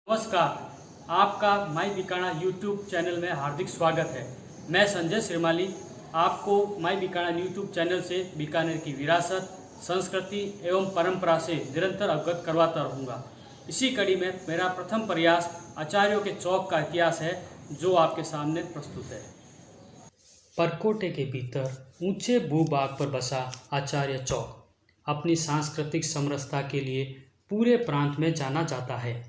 नमस्कार, आपका माई Bikana YouTube channel में हार्दिक स्वागत है। मैं संजय श्रीमाली आपको माई बीकाणा यूट्यूब चैनल से बीकानेर की विरासत, संस्कृति एवं परंपरा से निरंतर अवगत करवाता रहूँगा। इसी कड़ी में मेरा प्रथम प्रयास आचार्यों के चौक का इतिहास है, जो आपके सामने प्रस्तुत है। परकोटे के भीतर ऊंचे भूभाग पर बसा आचार्य चौक अपनी सांस्कृतिक समरसता के लिए पूरे प्रांत में जाना जाता है।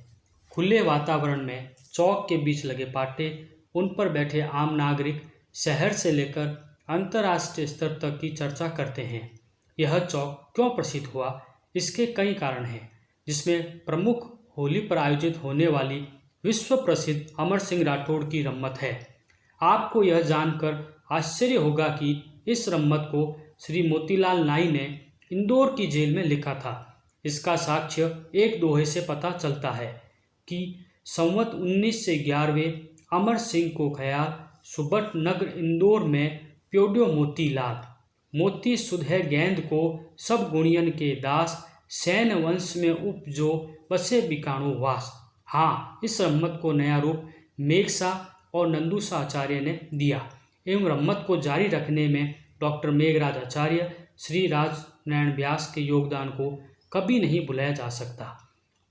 खुले वातावरण में चौक के बीच लगे पाटे, उन पर बैठे आम नागरिक शहर से लेकर अंतर्राष्ट्रीय स्तर तक की चर्चा करते हैं। यह चौक क्यों प्रसिद्ध हुआ, इसके कई कारण हैं, जिसमें प्रमुख होली पर आयोजित होने वाली विश्व प्रसिद्ध अमर सिंह राठौड़ की रम्मत है। आपको यह जानकर आश्चर्य होगा कि इस रम्मत को श्री मोतीलाल नाई ने इंदौर की जेल में लिखा था। इसका साक्ष्य एक दोहे से पता चलता है कि संवत 1911वें अमर सिंह को ख्याल सुबट नगर इंदौर में प्योड्यो मोतीलाल मोती सुधे गेंद को सब गुणियन के दास सैन वंश में उपजो बसे बिकाणो वास। हाँ, इस रम्मत को नया रूप मेघसा और नंदूसा आचार्य ने दिया एवं रम्मत को जारी रखने में डॉक्टर मेघराज आचार्य, श्री राजनारायण व्यास के योगदान को कभी नहीं भुलाया जा सकता।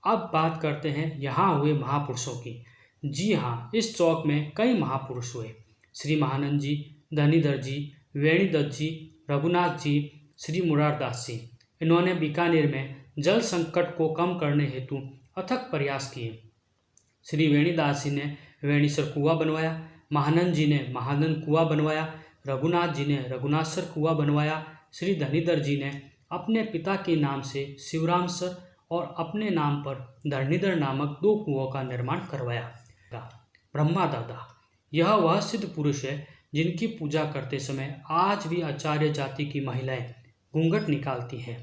अब बात करते हैं यहाँ हुए महापुरुषों की। जी हाँ, इस चौक में कई महापुरुष हुए। श्री महानंद जी, धनीधर जी, वेणीदत्त जी, रघुनाथ जी, श्री मुरारदास जी। इन्होंने बीकानेर में जल संकट को कम करने हेतु अथक प्रयास किए। श्री वेणीदास जी ने वेणीसर कुआं बनवाया, महानंद जी ने महानंद कुआं बनवाया, रघुनाथ जी ने रघुनाथसर कुआं बनवाया। श्री धनीधर जी ने अपने पिता के नाम से शिवरामसर और अपने नाम पर धरणीधर नामक 2 कुओं का निर्माण करवाया। ब्रह्मा दादा, यह वह सिद्ध पुरुष है जिनकी पूजा करते समय आज भी आचार्य जाति की महिलाएं घूंघट निकालती हैं।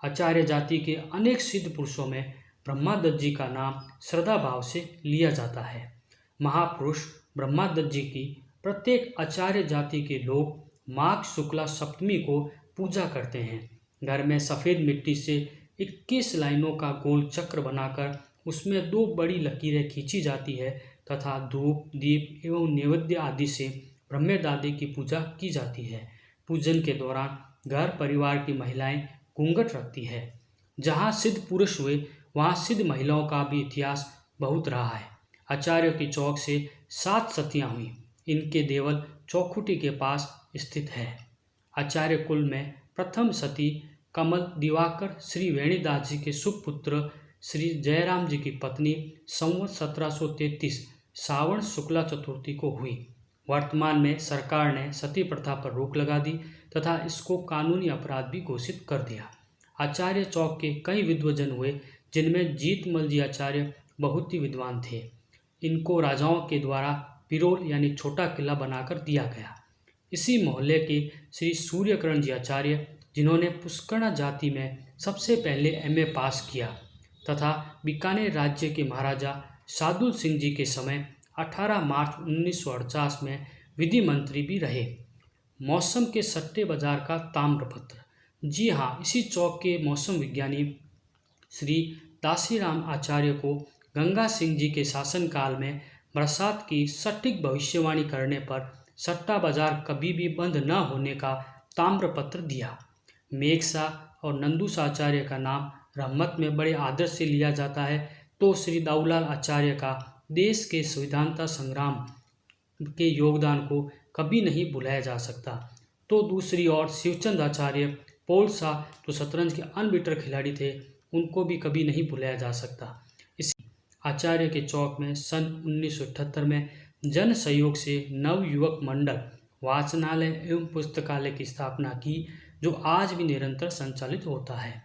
आचार्य जाति के अनेक सिद्ध पुरुषों में ब्रह्मादत्त जी का नाम श्रद्धा भाव से लिया जाता है। महापुरुष ब्रह्मादत्त जी की प्रत्येक आचार्य जाति के लोग माघ शुक्ला सप्तमी को पूजा करते हैं। घर में सफ़ेद मिट्टी से 21 लाइनों का गोल चक्र बनाकर उसमें 2 बड़ी लकीरें खींची जाती है तथा धूप, दीप एवं नैवेद्य आदि से ब्रह्मदादे की पूजा की जाती है। पूजन के दौरान घर परिवार की महिलाएं घूंघट रखती है। जहां सिद्ध पुरुष हुए वहां सिद्ध महिलाओं का भी इतिहास बहुत रहा है। आचार्य की चौक से 7 सतियाँ हुई। इनके देवल चौखुटी के पास स्थित है। आचार्य कुल में प्रथम सती कमल दिवाकर श्री वेणीदास जी के सुपुत्र श्री जयराम जी की पत्नी संवत 1733 सावन शुक्ला चतुर्थी को हुई। वर्तमान में सरकार ने सती प्रथा पर रोक लगा दी तथा इसको कानूनी अपराध भी घोषित कर दिया। आचार्य चौक के कई विद्वजन हुए, जिनमें जीतमल जी आचार्य बहुत ही विद्वान थे। इनको राजाओं के द्वारा पिरोल यानी छोटा किला बनाकर दिया गया। इसी मोहल्ले के श्री सूर्यकरण जी आचार्य, जिन्होंने पुष्करणा जाति में सबसे पहले MA पास किया तथा बीकानेर राज्य के महाराजा सादुल सिंह जी के समय 18 मार्च 1948 में विधि मंत्री भी रहे। मौसम के सट्टे बाजार का ताम्रपत्र। जी हाँ, इसी चौक के मौसम विज्ञानी श्री दासीराम आचार्य को गंगा सिंह जी के शासनकाल में बरसात की सटीक भविष्यवाणी करने पर सट्टा बाजार कभी भी बंद न होने का ताम्रपत्र दिया। मेघसा और नंदूसा आचार्य का नाम रम्मत में बड़े आदर से लिया जाता है, तो श्री दाऊलाल आचार्य का देश के संविधानता संग्राम के योगदान को कभी नहीं भुलाया जा सकता। तो दूसरी ओर शिवचंद आचार्य पोलसा जो शतरंज के अनबिटर खिलाड़ी थे, उनको भी कभी नहीं भुलाया जा सकता। इसी आचार्य के चौक में सन 1978 में जन सहयोग से नव युवक मंडल वाचनालय एवं पुस्तकालय की स्थापना की, जो आज भी निरंतर संचालित होता है।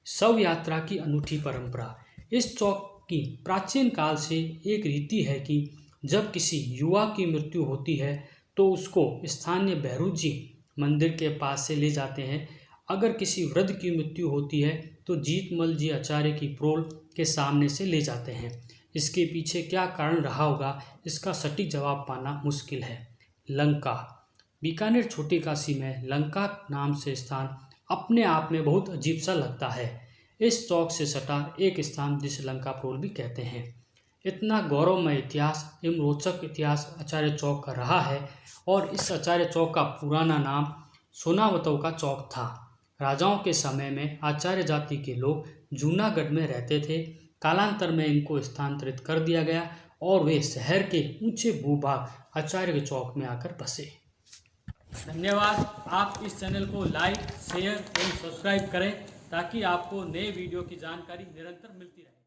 शव यात्रा की अनूठी परंपरा। इस चौक की प्राचीन काल से एक रीति है कि जब किसी युवा की मृत्यु होती है तो उसको स्थानीय भैरू जी मंदिर के पास से ले जाते हैं। अगर किसी वृद्ध की मृत्यु होती है तो जीतमल जी आचार्य की प्रोल के सामने से ले जाते हैं। इसके पीछे क्या कारण रहा होगा, इसका सटीक जवाब पाना मुश्किल है। लंका। बीकानेर छोटी काशी में लंका नाम से स्थान अपने आप में बहुत अजीब सा लगता है। इस चौक से सटा एक स्थान जिसे लंका प्रोल भी कहते हैं। इतना गौरवमय इतिहास एवं रोचक इतिहास आचार्य चौक का रहा है और इस आचार्य चौक का पुराना नाम सोनावतव का चौक था। राजाओं के समय में आचार्य जाति के लोग जूनागढ़ में रहते थे। कालांतर में इनको स्थानांतरित कर दिया गया और वे शहर के ऊंचे भूभाग आचार्य के चौक में आकर बसे। धन्यवाद। आप इस चैनल को लाइक, शेयर एवं सब्सक्राइब करें ताकि आपको नए वीडियो की जानकारी निरंतर मिलती रहे।